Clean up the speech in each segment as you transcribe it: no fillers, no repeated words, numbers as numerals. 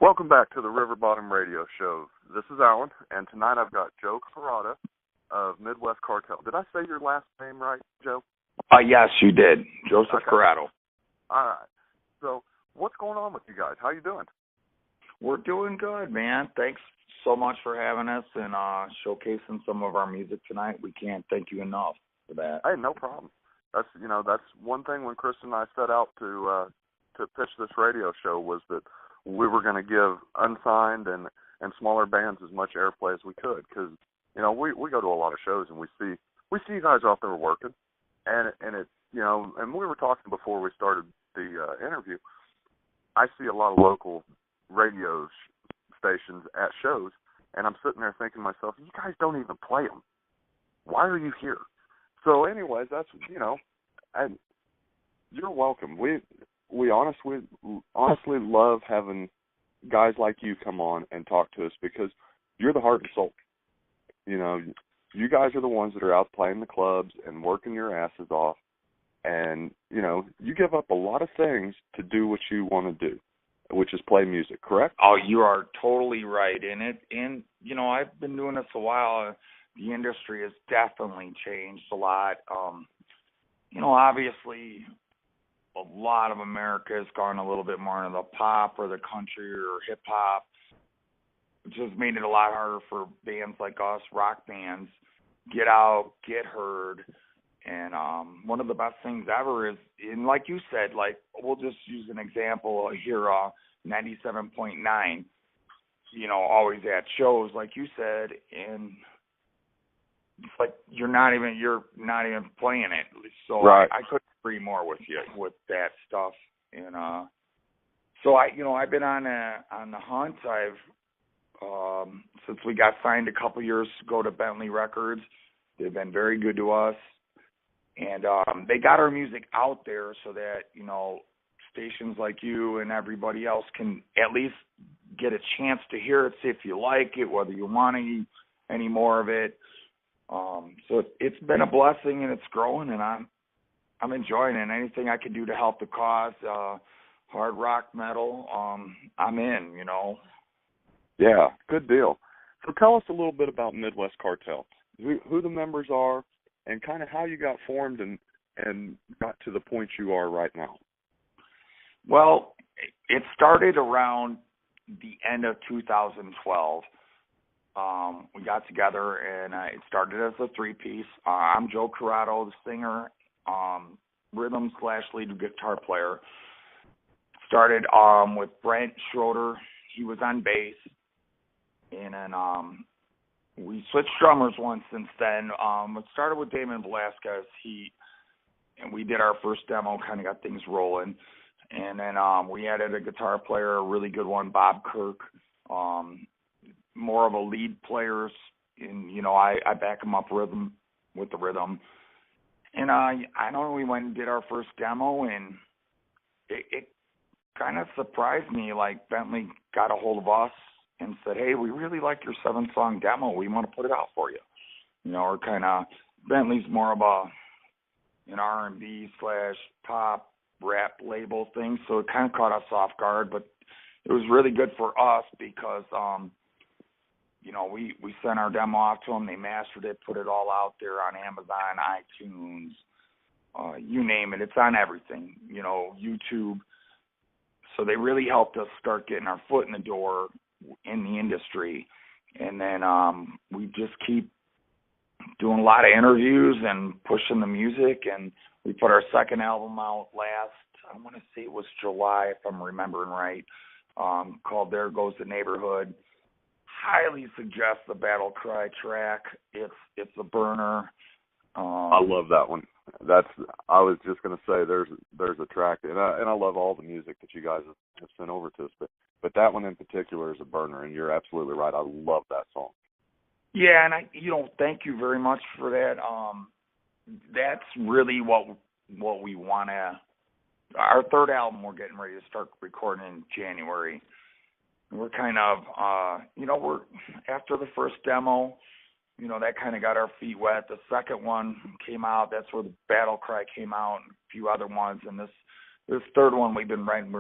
Welcome back to the River Bottom Radio Show. This is Alan, and tonight I've got Joe Carter of Midwest Cartel. Did I say your last name right, Joe? Yes, you did. Joseph okay. Corrado. All right. So what's going on with you guys? How you doing? We're doing good, man. Thanks so much for having us and showcasing some of our music tonight. We can't thank you enough for that. Hey, no problem. That's one thing when Chris and I set out to pitch this radio show was that we were going to give unsigned and smaller bands as much airplay as we could because, we go to a lot of shows and we see you guys out there working and it, and we were talking before we started the interview. I see a lot of local radio stations at shows and I'm sitting there thinking to myself, you guys don't even play them. Why are you here? So anyways, that's, and you're welcome. We honestly love having guys like you come on and talk to us because you're the heart and soul. You guys are the ones that are out playing the clubs and working your asses off. And, you give up a lot of things to do what you want to do, which is play music, correct? Oh, you are totally right. And I've been doing this a while. The industry has definitely changed a lot. Obviously, a lot of America has gone a little bit more into the pop or the country or hip-hop, which has made it a lot harder for bands like us, rock bands, get out, get heard. And one of the best things ever is, and like you said, we'll just use an example here, 97.9, always at shows, like you said, and it's like you're not even playing it. So right. I couldn't agree more with you with that stuff. And so I've been on the hunt. I've since we got signed a couple years ago to Bentley Records. They've been very good to us, and they got our music out there so that stations like you and everybody else can at least get a chance to hear it, see if you like it, whether you want any more of it. So it's been a blessing and it's growing, and I'm enjoying it. Anything I can do to help the cause, hard rock, metal, I'm in. Yeah, good deal. So tell us a little bit about Midwest Cartel, who the members are, and kind of how you got formed and got to the point you are right now. Well, it started around the end of 2012. We got together, and it started as a three-piece. I'm Joe Corrado, the singer, rhythm/lead guitar player. Started with Brent Schroeder. He was on bass. And then we switched drummers once since then. It started with Damon Velasquez. And we did our first demo, kind of got things rolling. And then we added a guitar player, a really good one, Bob Kirk. More of a lead player, and I back him up with the rhythm. And I know we went and did our first demo, and it kind of surprised me. Like Bentley got a hold of us and said, "Hey, we really like your 7-song demo. We want to put it out for you." Or kind of Bentley's more of an R&B/pop rap label thing, so it kind of caught us off guard. But it was really good for us because we sent our demo off to them. They mastered it, put it all out there on Amazon, iTunes, you name it. It's on everything, YouTube. So they really helped us start getting our foot in the door in the industry. And then we just keep doing a lot of interviews and pushing the music. And we put our second album out I want to say it was July, if I'm remembering right, called There Goes the Neighborhood. Highly suggest the Battle Cry track. It's a burner. I love that one. I was just going to say there's a track, and I love all the music that you guys have sent over to us, but that one in particular is a burner, and you're absolutely right. I love that song. Yeah, and thank you very much for that. That's really what we want to. Our third album, we're getting ready to start recording in January. We're kind of, we're after the first demo, that kind of got our feet wet. The second one came out. That's where the Battle Cry came out, and a few other ones. And this third one we've been writing,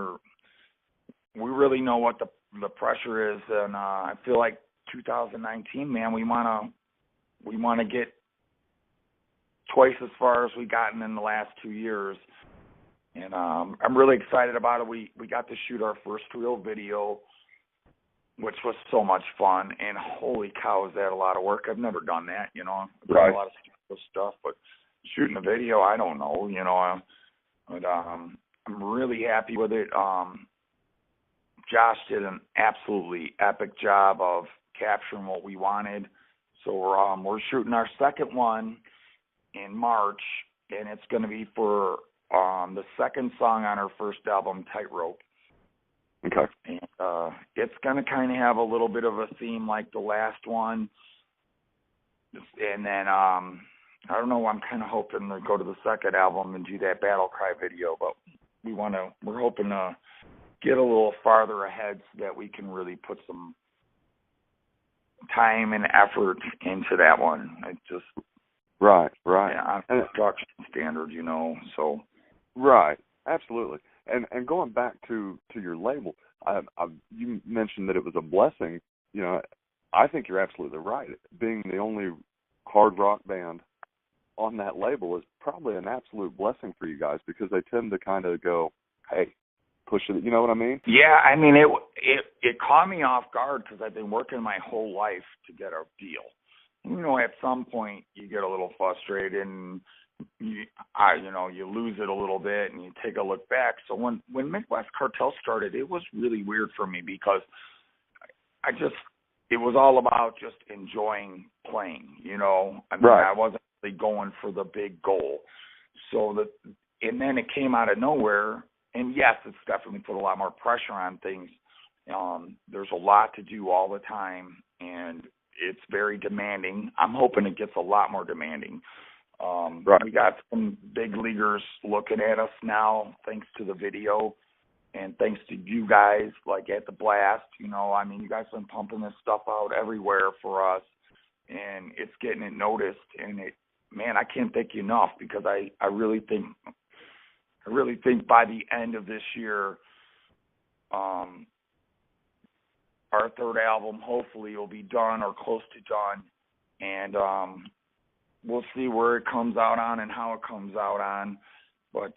we really know what the pressure is, and I feel like 2019, man, we wanna get twice as far as we gotten in the last 2 years, and I'm really excited about it. We got to shoot our first real video, which was so much fun, and holy cow, is that a lot of work. I've never done that, you know. I've done a lot of stuff, but shooting a video, I don't know, you know. But I'm really happy with it. Josh did an absolutely epic job of capturing what we wanted. So we're shooting our second one in March, and it's going to be for the second song on our first album, Tightrope. Okay. And it's going to kind of have a little bit of a theme like the last one. And then I don't know, I'm kind of hoping to go to the second album and do that Battle Cry video, but we're hoping to get a little farther ahead so that we can really put some time and effort into that one. It just right. Yeah, on production standard, you know. So right, absolutely. And going back to your label, you mentioned that it was a blessing. You know, I think you're absolutely right. Being the only hard rock band on that label is probably an absolute blessing for you guys, because they tend to kind of go, hey, push it. You know what I mean? Yeah, I mean, it caught me off guard because I've been working my whole life to get a deal. You know, at some point you get a little frustrated and you lose it a little bit and you take a look back. So when Midwest Cartel started, it was really weird for me because it was all about just enjoying playing, you know. I mean, I wasn't really going for the big goal. And then it came out of nowhere, and yes, it's definitely put a lot more pressure on things. There's a lot to do all the time, and it's very demanding. I'm hoping it gets a lot more demanding. We got some big leaguers looking at us now, thanks to the video, and thanks to you guys, like at the Blast. You know, I mean, you guys have been pumping this stuff out everywhere for us, and it's getting it noticed. And man, I can't thank you enough, because I really think by the end of this year, our third album hopefully will be done or close to done, and we'll see where it comes out on and how it comes out on. But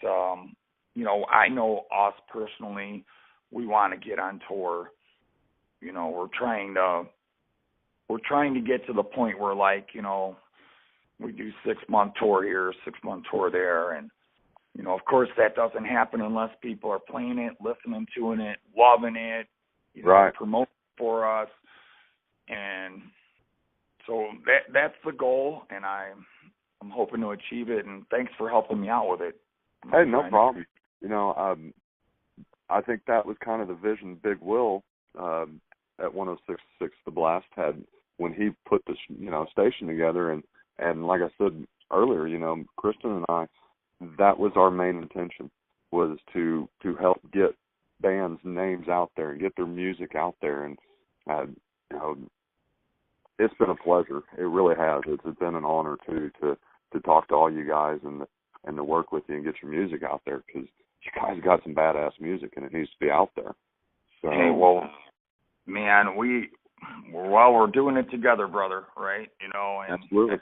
you know, I know us personally, we want to get on tour. You know, we're trying to get to the point where, like, you know, we do 6-month tour here, 6-month tour there, and you know, of course, that doesn't happen unless people are playing it, listening to it, loving it, you know, promoting for us. And so that's the goal, and I'm hoping to achieve it. And thanks for helping me out with it. Hey, no problem. You know, I think that was kind of the vision Big Will at 106.6 The Blast had when he put this, you know, station together. And like I said earlier, you know, Kristen and I, that was our main intention, was to help get bands' names out there and get their music out there. And you know, it's been a pleasure. It really has. It's been an honor to talk to all you guys and to work with you and get your music out there, because you guys got some badass music and it needs to be out there. So, hey, well, man, we're doing it together, brother, right? You know, and absolutely.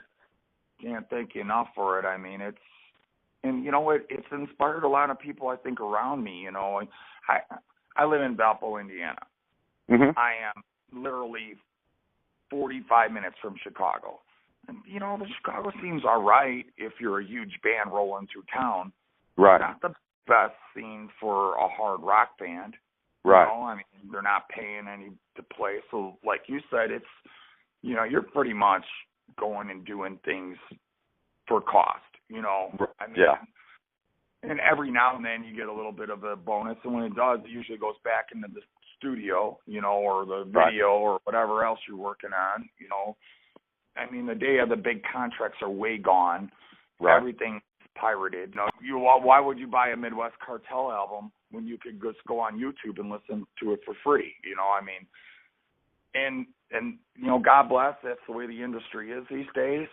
Can't thank you enough for it. I mean, and you know, it's inspired a lot of people, I think, around me. You know, I live in Valpo, Indiana. Mm-hmm. I am literally 45 minutes from Chicago. And, you know, the Chicago scene's all right if you're a huge band rolling through town. Right. It's not the best scene for a hard rock band. Right. You know? I mean, they're not paying any to play. So, like you said, it's, you know, you're pretty much going and doing things for cost, you know. I mean, yeah. And every now and then you get a little bit of a bonus, and when it does, it usually goes back into the studio, you know, or the video or whatever else you're working on, you know. I mean, the day of the big contracts are way gone. Right. Everything's pirated. You know, why would you buy a Midwest Cartel album when you could just go on YouTube and listen to it for free? You know, I mean, and you know, God bless, that's the way the industry is these days.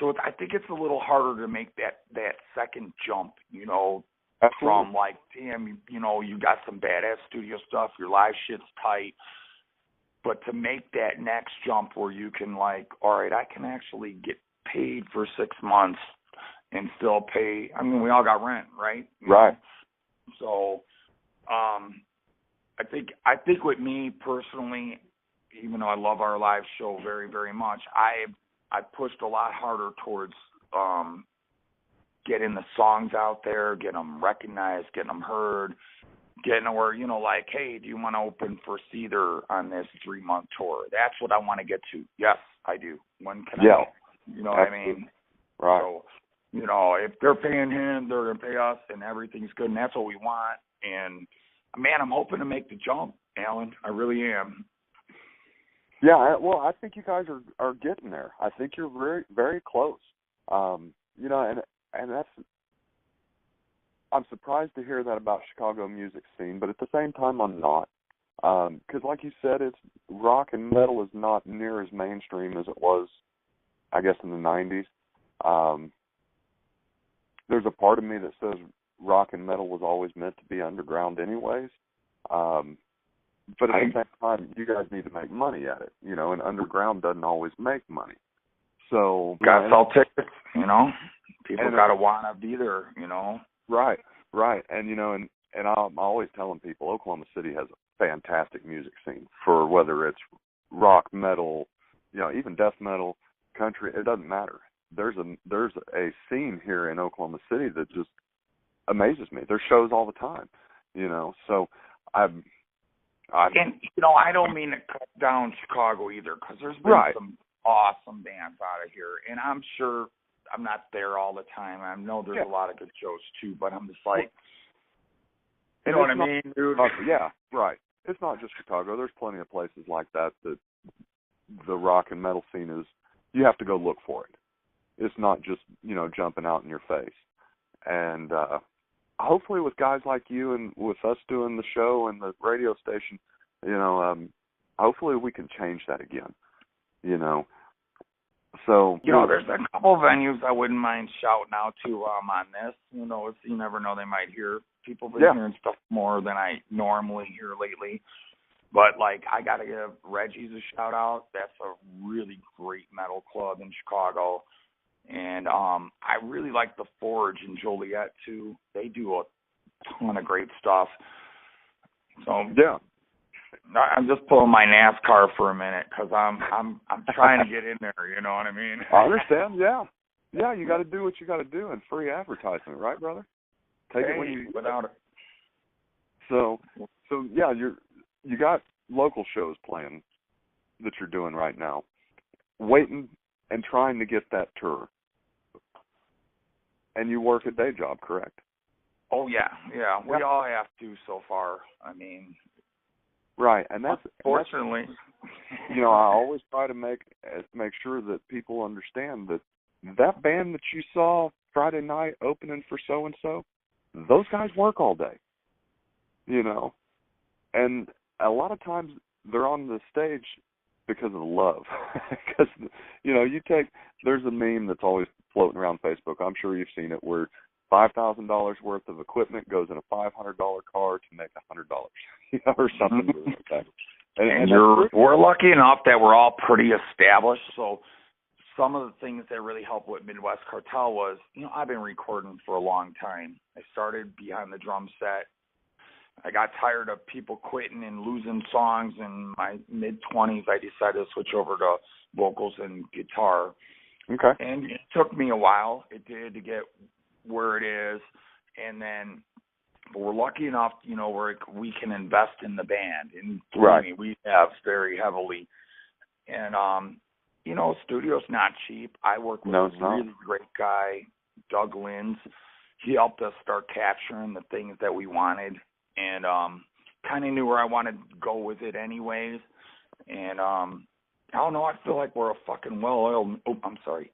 So I think it's a little harder to make that second jump, you know, Absolutely. from like, damn, you know, you got some badass studio stuff, your live shit's tight, but to make that next jump where you can like, all right, I can actually get paid for 6 months and still pay. I mean, we all got rent, right? Right. So, I think with me personally, even though I love our live show very, very much, I pushed a lot harder towards getting the songs out there, getting them recognized, getting them heard, getting where, you know, like, hey, do you want to open for Seether on this 3-month tour? That's what I want to get to. Yes, I do. When can I? You know what I mean? Right. So, you know, if they're paying him, they're going to pay us, and everything's good, and that's what we want. And, man, I'm hoping to make the jump, Alan. I really am. Yeah, well, I think you guys are getting there. I think you're very, very close. You know, and that's, I'm surprised to hear that about Chicago music scene, but at the same time, I'm not. Because like you said, it's rock and metal is not near as mainstream as it was, I guess, in the 90s. There's a part of me that says rock and metal was always meant to be underground anyways. But at the same time, you guys need to make money at it, you know, and underground doesn't always make money. So gotta sell tickets, you know. People gotta wanna be there, you know. Right. And you know, and I'm always telling people Oklahoma City has a fantastic music scene, for whether it's rock, metal, you know, even death metal, country, it doesn't matter. There's a scene here in Oklahoma City that just amazes me. There's shows all the time, you know. So and you know, I don't mean to cut down Chicago either, because there's been some awesome bands out of here, and I'm sure I'm not there all the time. I know there's a lot of good shows too, but I'm just like, you know what I mean, dude? Yeah, right. It's not just Chicago. There's plenty of places like that the rock and metal scene is. You have to go look for it. It's not just, you know, jumping out in your face. And hopefully with guys like you and with us doing the show and the radio station, you know, hopefully we can change that again, you know. So, you know, there's a couple of venues I wouldn't mind shouting out to on this. You know, you never know, they might hear. People been hearing stuff more than I normally hear lately. But, like, I got to give Reggie's a shout-out. That's a really great metal club in Chicago. And I really like the Forge in Joliet, too. They do a ton of great stuff. So, yeah. I'm just pulling my NASCAR for a minute because I'm trying to get in there, you know what I mean? I understand, yeah. Yeah, you got to do what you got to do, and free advertisement, right, brother? Take it when you without it. So yeah, you got local shows playing that you're doing right now, waiting and trying to get that tour. And you work a day job, correct? Oh yeah. We all have to so far. I mean, right, and that's fortunately. You know, I always try to make sure that people understand that band that you saw Friday night opening for so and so, those guys work all day. You know, and a lot of times they're on the stage because of love. Because, you know, there's a meme that's always floating around Facebook. I'm sure you've seen it, where $5,000 worth of equipment goes in a $500 car to make $100, you know, or something like that. And we're lucky enough that we're all pretty established. So some of the things that really helped with Midwest Cartel was, you know, I've been recording for a long time. I started behind the drum set. I got tired of people quitting and losing songs. In my mid-20s, I decided to switch over to vocals and guitar. Okay. And it took me a while. It did, to get where it is. And then we're lucky enough, you know, where we can invest in the band. And we have very heavily. And, you know, studio's not cheap. I work with a really great guy, Doug Lins. He helped us start capturing the things that we wanted. And kind of knew where I wanted to go with it anyways. And I don't know, I feel like we're a fucking well-oiled machine.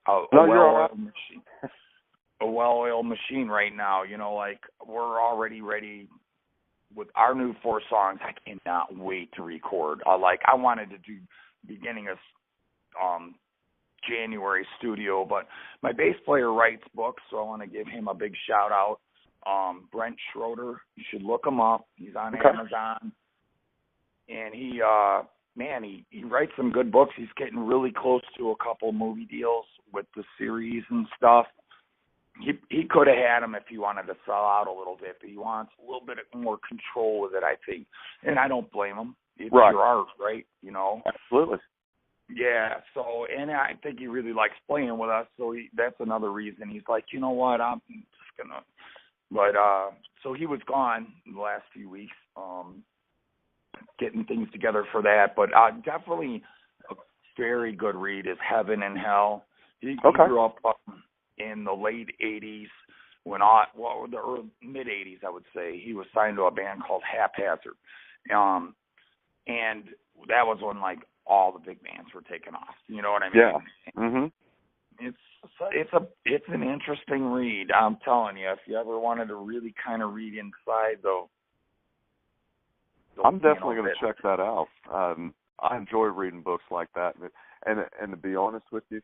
A well-oiled machine right now, you know, like we're already ready with our new 4 songs. I cannot wait to record. I wanted to do beginning of January studio, but my bass player writes books, so I want to give him a big shout out. Brent Schroeder. You should look him up. He's on Amazon. And he writes some good books. He's getting really close to a couple movie deals with the series and stuff. He could have had him if he wanted to sell out a little bit, but he wants a little bit more control with it, I think. And I don't blame him. It's your art, right? You know? Absolutely. Yeah, so, and I think he really likes playing with us, so that's another reason. He's like, you know what, I'm just going to, but, so he was gone the last few weeks, getting things together for that, but definitely a very good read is Heaven and Hell. He grew up in the late 80s, the mid-80s, I would say. He was signed to a band called Haphazard, and that was when, like, all the big bands were taking off. You know what I mean? Yeah. Mhm. It's an interesting read. I'm telling you, if you ever wanted to really kind of read inside, though, I'm definitely going to check that out. I enjoy reading books like that, and to be honest with you,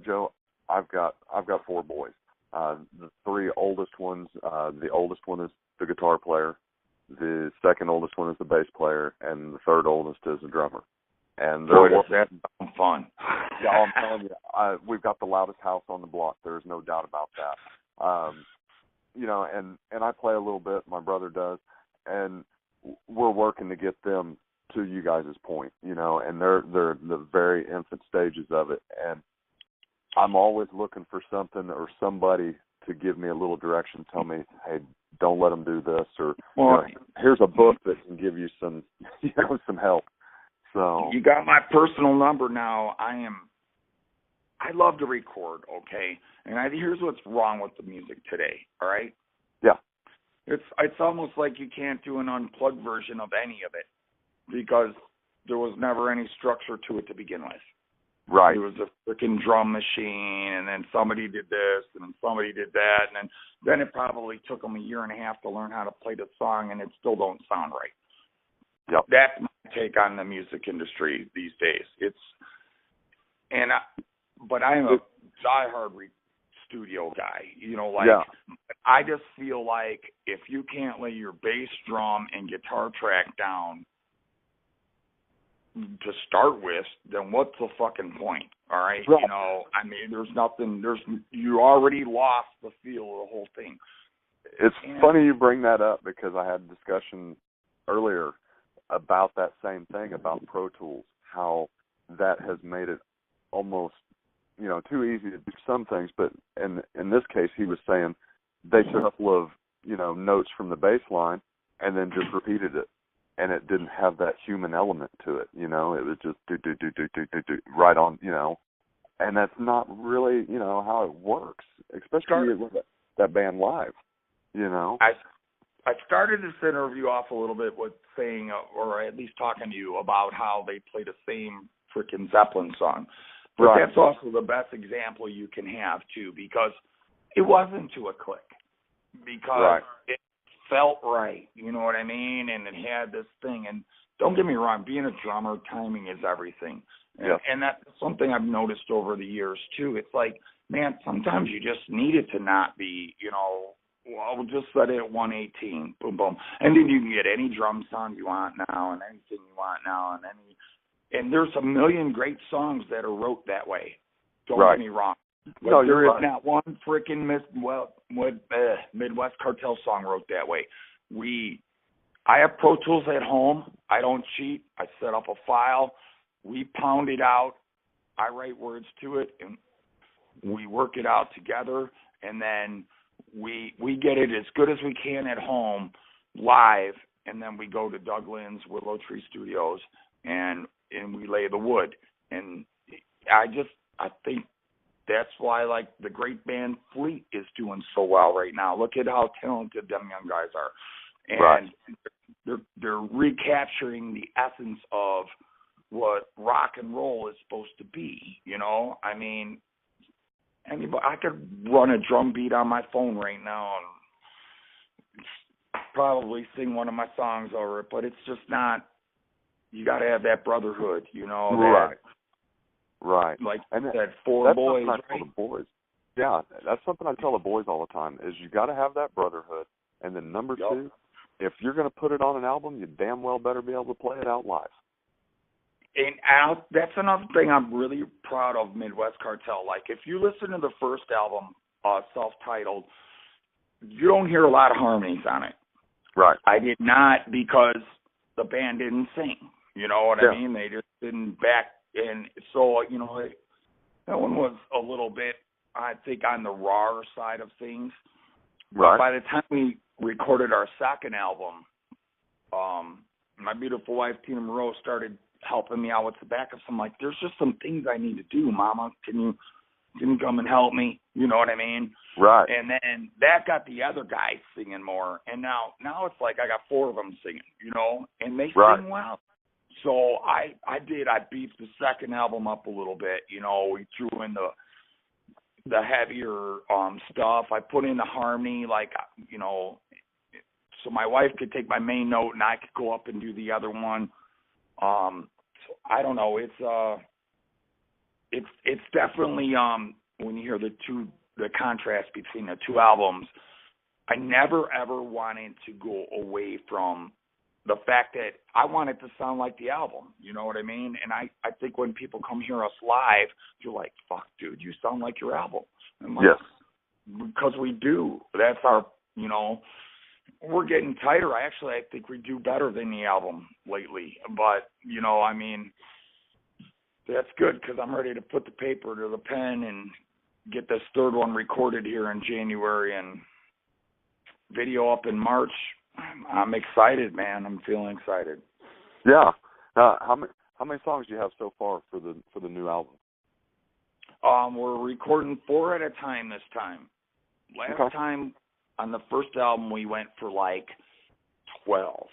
Joe, I've got 4 boys. The 3 oldest ones, the oldest one is the guitar player, the second oldest one is the bass player, and the third oldest is the drummer. And boy, does that sound fun. Yeah, I'm telling you, we've got the loudest house on the block. There's no doubt about that. You know, and I play a little bit. My brother does, and we're working to get them to you guys' point. You know, and they're in the very infant stages of it, and I'm always looking for something or somebody to give me a little direction, tell me, hey, don't let them do this, or here's a book that can give you some, some help. So you got my personal number now. I love to record, okay? And here's what's wrong with the music today, all right? Yeah. It's almost like you can't do an unplugged version of any of it because there was never any structure to it to begin with. Right. It was a freaking drum machine, and then somebody did this, and then somebody did that, and then it probably took them a year and a half to learn how to play the song, and it still don't sound right. Yep. That's my take on the music industry these days. But I'm a diehard studio guy. You know, like I just feel like if you can't lay your bass drum and guitar track down to start with, then what's the fucking point? All right, you know, I mean, you already lost the feel of the whole thing. It's funny you bring that up because I had a discussion earlier about that same thing about Pro Tools, how that has made it almost, too easy to do some things. But in this case, he was saying they took a couple of, notes from the bass line and then just repeated it. And it didn't have that human element to it, It was just do right on, And that's not really, how it works, especially with that band live, I started this interview off a little bit with saying, or at least talking to you about how they play the same freaking Zeppelin song. But that's also the best example you can have, too, because it wasn't to a click. Because it felt right, you know what I mean? And it had this thing. And don't get me wrong, being a drummer, timing is everything. And that's something I've noticed over the years, too. It's like, man, sometimes you just need it to not be, well, we'll just set it at 118, boom, boom. And then you can get any drum sound you want now and anything you want now. And there's a million great songs that are wrote that way. Don't get me wrong. But there is not one freaking Midwest Cartel song wrote that way. I have Pro Tools at home. I don't cheat. I set up a file. We pound it out. I write words to it, and we work it out together. And then we get it as good as we can at home live, and then we go to Doug Lynn's Willow Tree Studios and we lay the wood. And I think that's why, like, the great band Fleet is doing so well right now. Look at how talented them young guys are. And they're recapturing the essence of what rock and roll is supposed to be, I mean, I could run a drum beat on my phone right now and probably sing one of my songs over it, but it's just not, you got to have that brotherhood, Right. Like and that 4 boys, right? For the boys. Yeah, that's something I tell the boys all the time, is you got to have that brotherhood. And then number two, if you're going to put it on an album, you damn well better be able to play it out live. And that's another thing I'm really proud of Midwest Cartel. Like, if you listen to the first album, self-titled, you don't hear a lot of harmonies on it. Right. I did not, because the band didn't sing. You know what I mean? They just didn't back. And so, you know, that one was a little bit, I think, on the raw side of things. Right. But by the time we recorded our second album, my beautiful wife, Tina Moreau, started helping me out with the backups. I'm like, there's just some things I need to do, Mama. Can you come and help me? You know what I mean? Right. And then that got the other guys singing more. And now it's like I got four of them singing, you know, and they sing well. So I beefed the second album up a little bit. You know, we threw in the heavier stuff. I put in the harmony, like, you know, so my wife could take my main note and I could go up and do the other one. So I don't know. It's definitely when you hear the contrast between the two albums, I never ever wanted to go away from the fact that I want it to sound like the album. You know what I mean? And I think when people come hear us live, you're like, fuck, dude, you sound like your album. And I'm like, yes, because we do. That's our, you know, we're getting tighter. I think we do better than the album lately. But, you know, I mean, that's good, because I'm ready to put the paper to the pen and get this third one recorded here in January and video up in March. I'm excited, man. I'm feeling excited. Yeah. How many songs do you have so far for the new album? We're recording 4 at a time this time. Last time on the first album we went for like 12.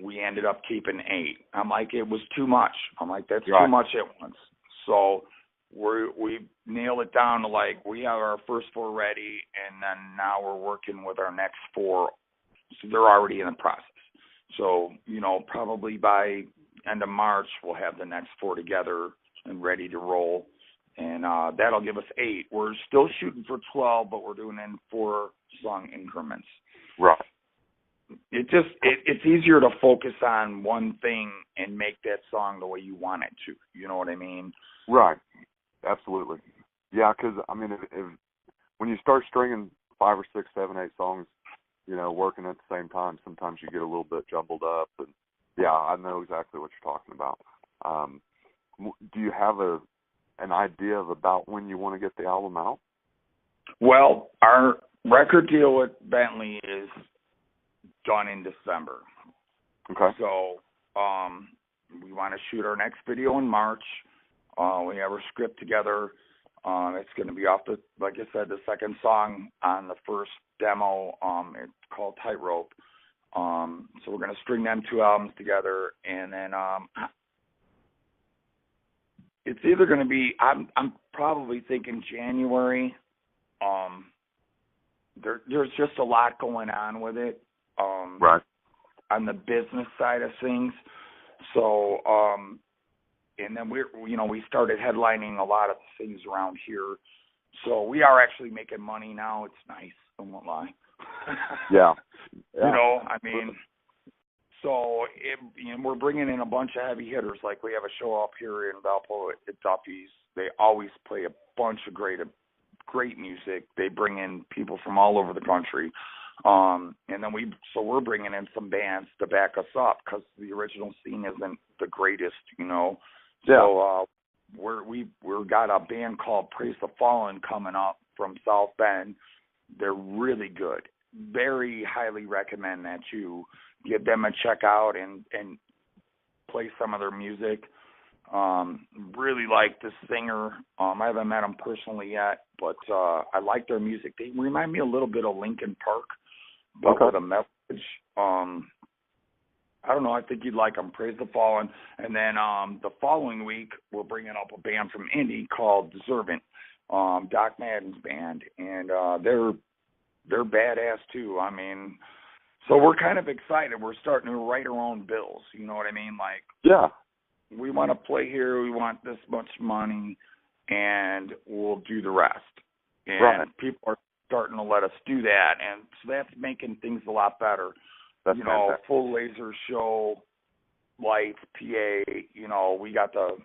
We ended up keeping 8. I'm like, it was too much. I'm like, that's too much at once. So we nailed it down to, like, we have our first 4 ready, and then now we're working with our next 4. So they're already in the process. So, you know, probably by end of March we'll have the next 4 together and ready to roll. And that'll give us 8. We're still shooting for 12, but we're doing it in 4-song increments. Right. It's easier to focus on one thing and make that song the way you want it to. You know what I mean? Right. Absolutely. Yeah, because, I mean, if when you start stringing 5 or 6, 7, 8 songs, you know, working at the same time, sometimes you get a little bit jumbled up. And, yeah, I know exactly what you're talking about. Do you have an idea of about when you want to get the album out? Well, our record deal with Bentley is done in December. Okay. So we want to shoot our next video in March. We have our script together. It's going to be off like I said, the second song on the first demo. It's called Tightrope. So we're going to string them 2 albums together, and then it's either going to be, I'm probably thinking January. There's just a lot going on with it. Right. On the business side of things. So, and then we started headlining a lot of things around here. So we are actually making money now. It's nice. I won't lie. Yeah. You know, I mean, so we're bringing in a bunch of heavy hitters. Like, we have a show up here in Valpo at Duffy's. They always play a bunch of great music. They bring in people from all over the country. And then we're bringing in some bands to back us up, because the original scene isn't the greatest, you know. Yeah. So we've got a band called Praise the Fallen coming up from South Bend. They're really good. Very highly recommend that you give them a check out and play some of their music. Really like the singer. I haven't met him personally yet, but I like their music. They remind me a little bit of Linkin Park, but with a message. I don't know. I think you'd like them. Praise the Fallen. And then the following week, we're bringing up a band from Indy called Deservant, Doc Madden's band, and they're badass too. I mean, so we're kind of excited. We're starting to write our own bills. You know what I mean? Like, yeah, we want to play here. We want this much money, and we'll do the rest. and people are starting to let us do that, and so that's making things a lot better. That's fantastic. Full laser show, lights, PA. We got the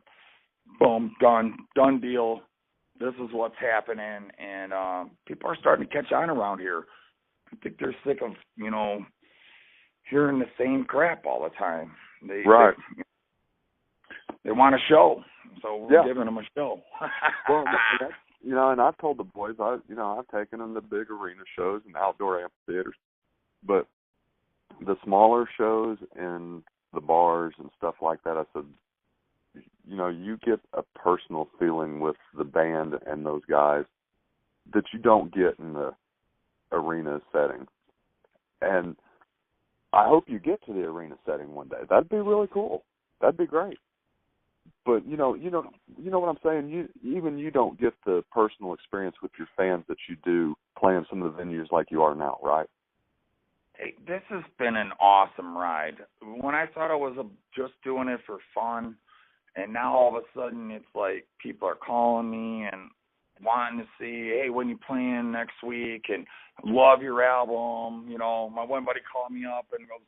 boom, done deal. This is what's happening, and people are starting to catch on around here. I think they're sick of hearing the same crap all the time. They want a show, so we're giving them a show. Well, and I've told the boys, I've taken them to big arena shows and outdoor amphitheaters, but the smaller shows in the bars and stuff like that, I said, you get a personal feeling with the band and those guys that you don't get in the arena setting. And I hope you get to the arena setting one day. That'd be really cool. That'd be great. But you know what I'm saying. You don't get the personal experience with your fans that you do playing some of the venues like you are now, right? Hey, this has been an awesome ride. When I thought I was just doing it for fun, and now all of a sudden it's like people are calling me and wanting to see, hey, when you playing next week, and love your album. My one buddy called me up and goes,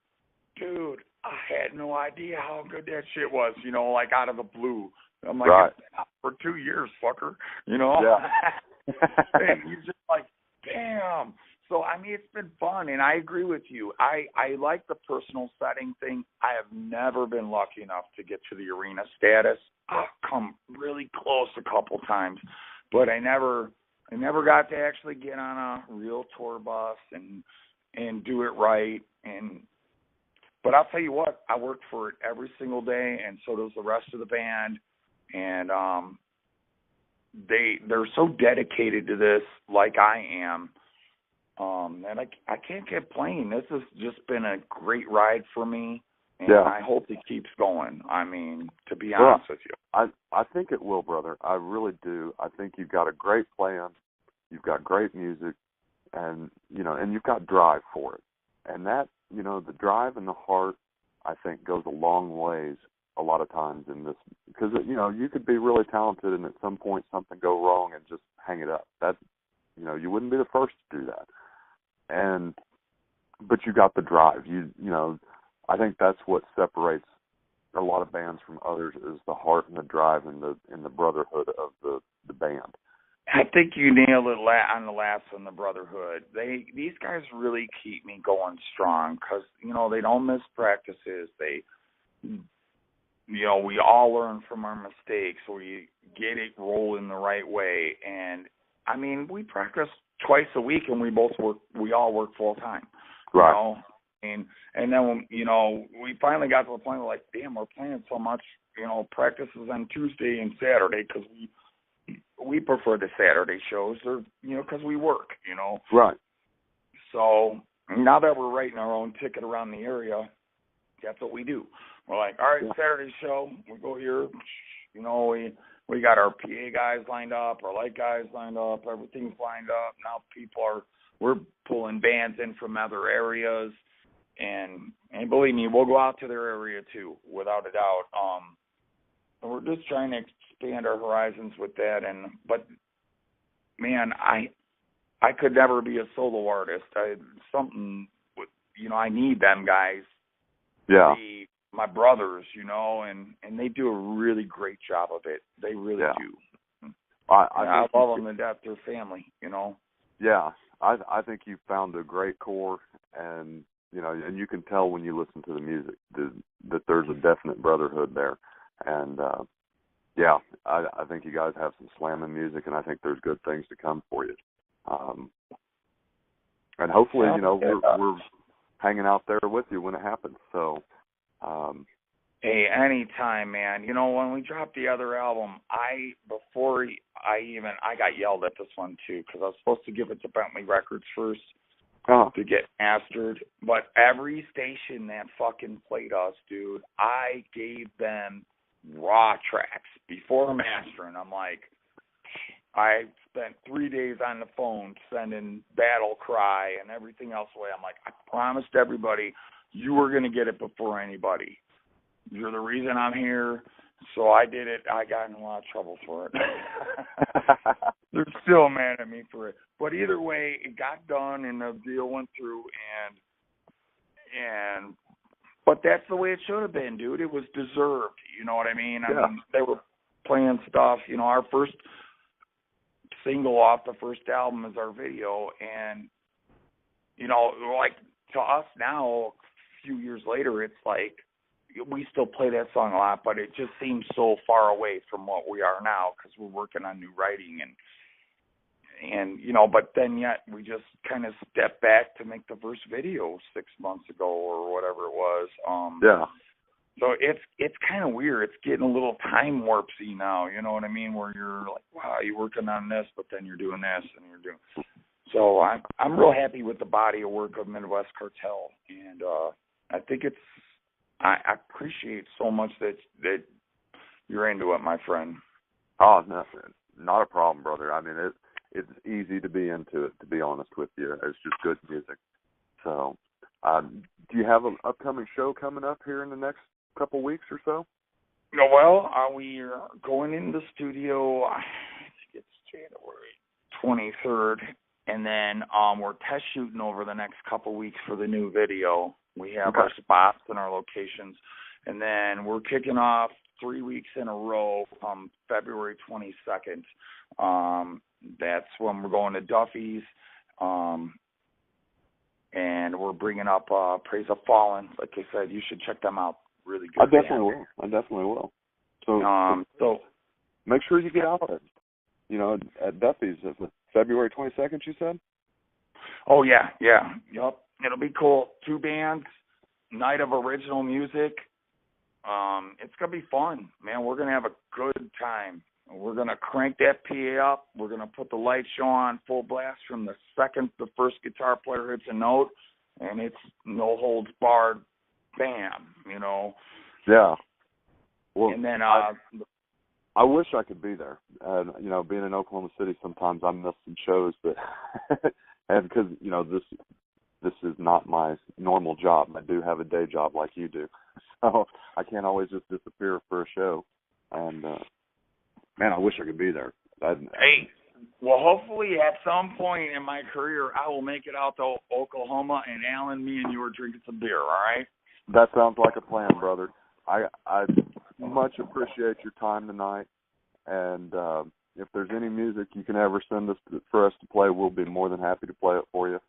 dude, I had no idea how good that shit was, like out of the blue. I'm like, right. It's been out for 2 years, fucker, Yeah. And you're just like, damn. So, it's been fun, and I agree with you. I like the personal setting thing. I have never been lucky enough to get to the arena status. I've come really close a couple times, but I never got to actually get on a real tour bus and do it right. But I'll tell you what, I work for it every single day, and so does the rest of the band. And they're so dedicated to this, like I am. And I can't complain. This has just been a great ride for me, and I hope it keeps going. To be honest with you. I think it will, brother. I really do. I think you've got a great plan. You've got great music, and you've got drive for it. And that, the drive and the heart, I think, goes a long ways a lot of times in this, because, you could be really talented and at some point something go wrong and just hang it up. That, you wouldn't be the first to do that. But you got the drive. I think that's what separates a lot of bands from others, is the heart and the drive and the brotherhood of the band. I think you nailed it on the last one, the brotherhood. These guys really keep me going strong because, they don't miss practices. We all learn from our mistakes. We get it rolling the right way. And, we practice twice a week, and we all work full time. Right. And then when, we finally got to the point where, like, damn, we're playing so much, practices on Tuesday and Saturday because we prefer the Saturday shows, or, because we work, Right. So now that we're writing our own ticket around the area, that's what we do. We're like, all right, Saturday show, we go here, we got our PA guys lined up, our light guys lined up, everything's lined up. Now we're pulling bands in from other areas, and believe me, we'll go out to their area too, without a doubt. And we're just trying to expand our horizons with that. But man, I could never be a solo artist. I need them guys. Yeah. To be my brothers, and they do a really great job of it. They really do. I love them to death. They're family, Yeah, I think you found a great core, and and you can tell when you listen to the music that there's a definite brotherhood there. And I think you guys have some slamming music, and I think there's good things to come for you. And hopefully, we're hanging out there with you when it happens. So. Hey, anytime, man. When we dropped the other album, I got yelled at this one too, because I was supposed to give it to Bentley Records first to get mastered. But every station that fucking played us, dude, I gave them raw tracks before mastering. I'm like, I spent 3 days on the phone sending Battle Cry and everything else away. I'm like, I promised everybody you were going to get it before anybody. You're the reason I'm here. So I did it. I got in a lot of trouble for it. They're still mad at me for it. But either way, it got done and the deal went through, but that's the way it should have been, dude. It was deserved. You know what I mean? I mean, they were playing stuff. You know, our first single off the first album is our video, and you know, like to us now, a few years later, it's like we still play that song a lot, but it just seems so far away from what we are now because we're working on new writing and you know, but then yet we just kind of stepped back to make the first video 6 months ago or whatever it was. So it's kind of weird. It's getting a little time warpsy now. You know what I mean? Where you're like, wow, you're working on this, but then you're doing this and you're doing. So I'm real happy with the body of work of Midwest Cartel, and I think I appreciate so much that you're into it, my friend. Oh, no, not a problem, brother. I mean, it's easy to be into it, to be honest with you. It's just good music. So, do you have an upcoming show coming up here in the next couple weeks or so? No, well, we are going in the studio, I think it's January 23rd, and then we're test shooting over the next couple weeks for the new video. We have our spots and our locations, and then we're kicking off 3 weeks in a row from February 22nd. That's when we're going to Duffy's, and we're bringing up Praise of Fallen. Like I said, you should check them out. Really good. I definitely will. So make sure you get out there. You know, at Duffy's, February 22nd, you said? Oh, yeah. Yep. It'll be cool. 2 bands, night of original music. It's going to be fun, man. We're going to have a good time. We're going to crank that PA up. We're going to put the light show on full blast from the second the first guitar player hits a note, and it's no holds barred, bam, you know. Yeah. Well, and then I wish I could be there. You know, being in Oklahoma City, sometimes I miss some shows, but and because you know this is not my normal job. I do have a day job like you do, so I can't always just disappear for a show. And man, I wish I could be there. Hey, well, hopefully at some point in my career, I will make it out to Oklahoma, and Alan, me and you are drinking some beer. All right? That sounds like a plan, brother. I much appreciate your time tonight, and if there's any music you can ever send us for us to play, we'll be more than happy to play it for you.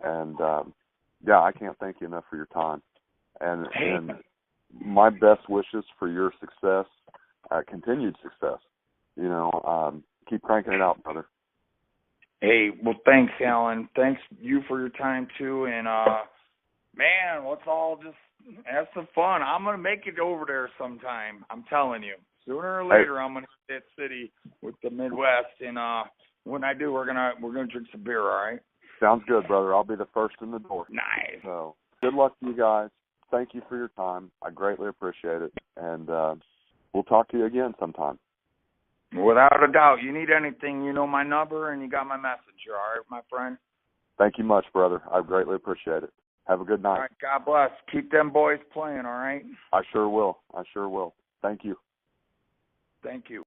And yeah, I can't thank you enough for your time. And my best wishes for your success, continued success. You know, keep cranking it out, brother. Hey, well, thanks, Alan. Thanks you for your time too, and man, let's all just have some fun. I'm gonna make it over there sometime. I'm telling you, sooner or later, I'm gonna hit that city with the Midwest, and when I do, we're gonna drink some beer. All right? Sounds good, brother. I'll be the first in the door. Nice. So good luck to you guys. Thank you for your time. I greatly appreciate it, and we'll talk to you again sometime. Without a doubt. You need anything, you know my number, and you got my message. All right, my friend? Thank you much, brother. I greatly appreciate it. Have a good night. All right, God bless. Keep them boys playing, all right? I sure will. Thank you. Thank you.